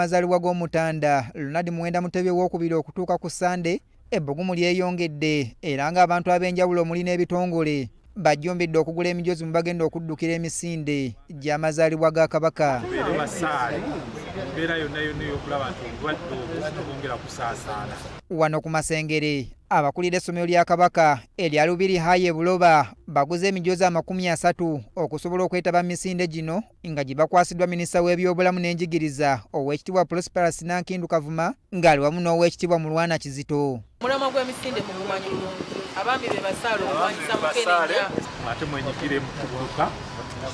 Amazaalibwa g'Omutanda Lunadi Muwenda Mutebi w'okubiri okutuuka ku Sande ebbugumu lyeyongedde era ng'abantu ab'enjawulo omuli n'ebitongole bajjumbidde okugula emijoozi mu bagenda okuddukira emisinde gy'amazaalibwa ga Kabaka. Wano ku Masengere abakulira essomero lya Kabaka erya Lubiri High Buloba baguze emijoozi 30 okusobola okwetaba misinde gino nga gibakwasiddwa minisita w'ebyobulamu n'enjigiriza Oweekitiibwa Prosperous Nankindu Kavuma ng'ali wamu n'Oweekitiibwa Mulwana Kizito. Mulamwa gw'emisinde mu kumanyi bulungi abaami be basaala okulwanyisa mukenenya ate mwenyigire mu kubuuka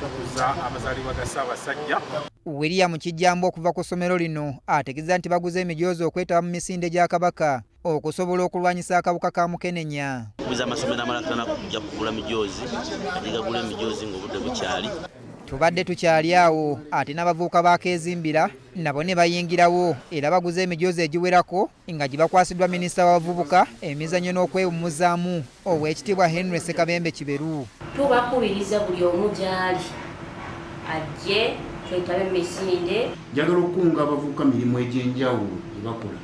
okuza amazaalibwa ga Ssaabasajja. William Kijjambo okuva ku ssomero lino ategeeza nti baguze emijoozi okwetaba mu misinde gya Kabaka okusobola okulwanyisa akawuka ka mukenenya. Kubiza amasomero amalala kujja kugula mijoozi ate gagula emijoozi ng'obudde bukyali. Tubadde tukyali awo ate n'abavubuka baakeezimbira nabo ne bayingirawo era baguze emijoozi egiwerako nga gibakwasiddwa minisita w'abavubuka emizannyo n'okwewummuzaamu Oweekitiibwa Henry Ssekabembe Kiberu. Tubakubiriza buli omu gy'ali ajje twetabe misinde. Njagala okukunga abavubuka mirimu egy'enjawulo gye bakola.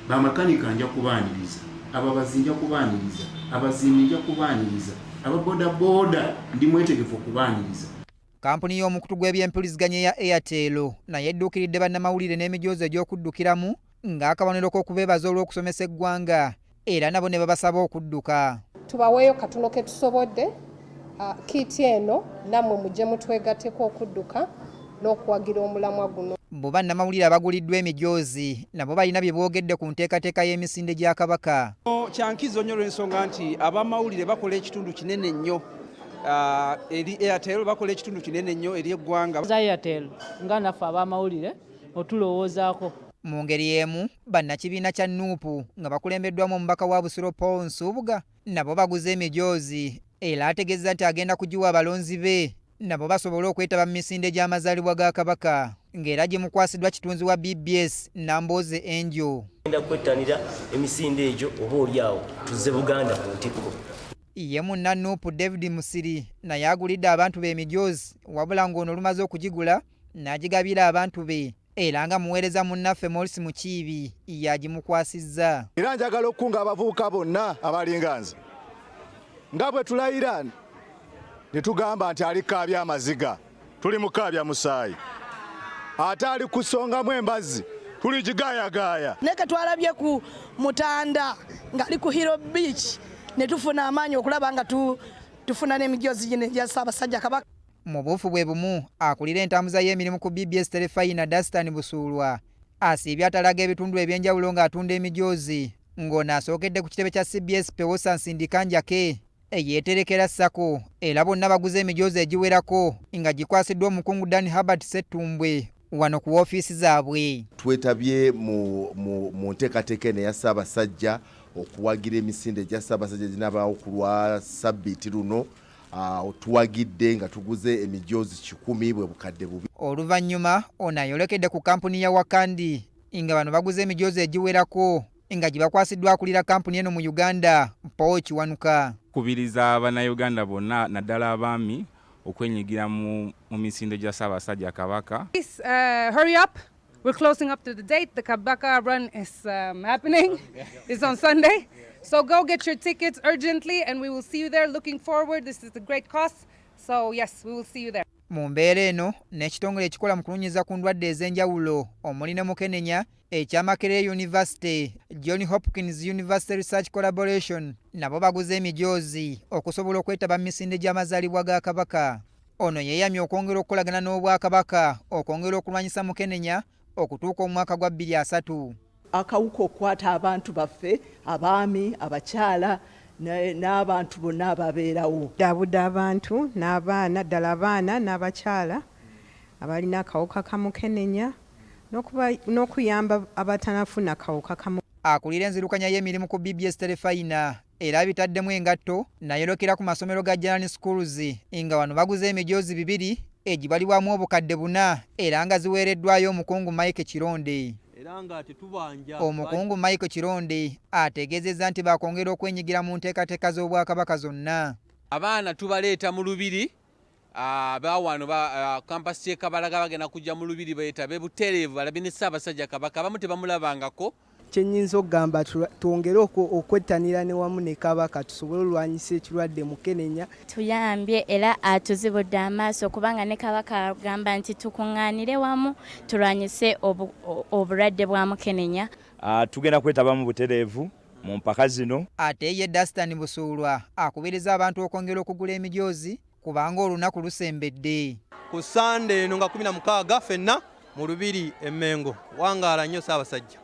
Bamakanika nja kubaaniriza, ababazi nja kubaaniriza, abazimbi nja kubaaniriza, ababoodabooda ndi mwetegefu okubaaniriza. Kampuni y'omukutu gw'ebyempuliziganya eya Airtel naye edduukiridde bannamawulire n'emijoozi egy'okuddukiramu ng'akabonero k'okubeebaza olw'okusomesa eggwanga era nabo ne babasaba okudduka. Tubaweeyo katono ke tusobodde kiiti eno nammwe mujje mutwegatteko okudduka n'okuwagira omulamwa guno. Bo bannamawulire abaguliddwa emijoozi nabo balina bye boogedde ku nteekateeka y'emisinde gya Kabaka. Kyankizo nnyo olw'ensonga nti abamawulire bakola ekitundu kinene nnyo eri Airtel, bakola ekitundu kinene nnyo eri eggwanga. Airtel nga naffe abamawulire otulowoozaako. Mu ngeri emu bannakibiina kya Nuupu nga bakulembeddwamu omubaka wa Busiro Paul Nsubuga nabo baguze emijoozi era ategeeza nti agenda kugiwa abalonzi be nabo basobole okwetaba mu misinde gy'amazaalibwa ga Kabaka ng'era gimukwasiddwa kitunzi wa BBS Nambooze Angel. Ngenda kwettanira emisinde egyo oba oliawo tuzze Buganda ku ntikko. Ye munna Nuupu David Musiri naye agulidde abantu be emijoozi wabula ng'ono lumaze okugigula n'agigabira abantu be era nga muweereza munnaffe Morris Mukiibi yagimukwasizza. Era njagala okukunga abavubuka bonna abalinga nze nga bwe tulayira ne tugamba nti alikaabya amaziga tuli mukaabya musaayi ate ali kusongamu embazzi tuli gigaayagaaya. Neke twalabye ku Mutanda ng'ali ku Hero Beach ne tufuna amaanyi okulaba nga tufuna n'emijoozi gino egya Ssaabasajja Kabaka. Mu buufu bwe bumu akulira entambuza y'emirimu ku BBS Terefayina Dastan Busuulwa asiibye atalaga ebitundu eby'enjawulo ng'atunda emijoozi ng'ono asookedde ku kitebe kya CBS Pewosa Nsindikanjake eyeeterekera Sako era bonna baguze emijoozi egiwerako nga gikwasiddwa omukungu Dan Herbert Ssettumbwe wano ku woofiisi zaabwe. Twetabye mu nteekateeka eno eya Ssaabasajja okuwagira emisinde gya Ssaabasajja ginabaawo ku lwa Ssabbiiti luno. Tuwagidde nga tuguze emijoozi 10 bwe bukadde bubi. Oluvannyuma ono ayolekedde ku kampuni ya Wakandi nga bano baguze emijoozi egiwerako nga gibakwasiddwa akulira kampuni eno mu Uganda Paul Kiwanuka. Kubiriza Bannayuganda bonna naddala abaami okwenyigira mu misinde gya Ssaabasajja Kabaka. Hurry up. We're closing up to the date. The Kabaka run is happening. It's on Sunday. So go get your tickets urgently and we will see you there. Looking forward. This is a great cause. So yes, we will see you there. Mu mbeera eno n'ekitongole ekikola mu kulunyiza ku ndwadde ez'enjawulo omuli ne Mukenenya ekya Makerere University John Hopkins University Research Collaboration nabo baguze emijoozi okusobola okwetaba mu misinde gy'amazaalibwa ga Kabaka. Ono yeeyamye okwongera okukolagana n'Obwakabaka okwongera okulwanyisa Mukenenya okutuuka omwaka gwa 2030. Akawuka okukwata abantu baffe abaami abakyala n'abantu bonna ababeerawo. Daabuda abantu n'abaana ddala abaana n'abakyala abalina akawuka ka Mukenenya n'okuyamba abatanafuna akawuka ka Mukenenya. Akulira enzirukanya y'emirimu ku BBS Terefayina era bitaddemu engatto nayolokera ku masomero ga General Schools nga wano baguze emijoozi 2 egibalibwamu obukadde 4 era nga ziweereddwayo omukungu Mike Kironde. Omukungu Michael Kironde ategeezezza nti bakwongera okwenyigira mu nteekateeka z'Obwakabaka zonna. Abaana tubaleeta mu Lubiri bawano kampasi y'e Kabalaga bagenda kujja mu lubiri beetabe butereevu balabye ne Ssaabasajja Kabaka abamu tebamulabangako. Kyenyinza okugamba twongere okwettanira ne wamu ne Kabaka tusobole olwanyisa ekirwadde mukenenya. Tuyambye era atuzibudde amaaso kubanga ne Kabaka agamba nti tukuŋŋaanire wamu tulwanyise obulwadde bwa mukenenya. Tugenda kwetaba mu butereevu mu mpaka zino. Ate ye Dastan Busuulwa akubiriza abantu okwongera okugula emijoozi kubanga olunaku lusembedde. Ku Sande eno nga 16 ffenna mu lubiri e Mengo wangaala nnyo Ssaabasajja.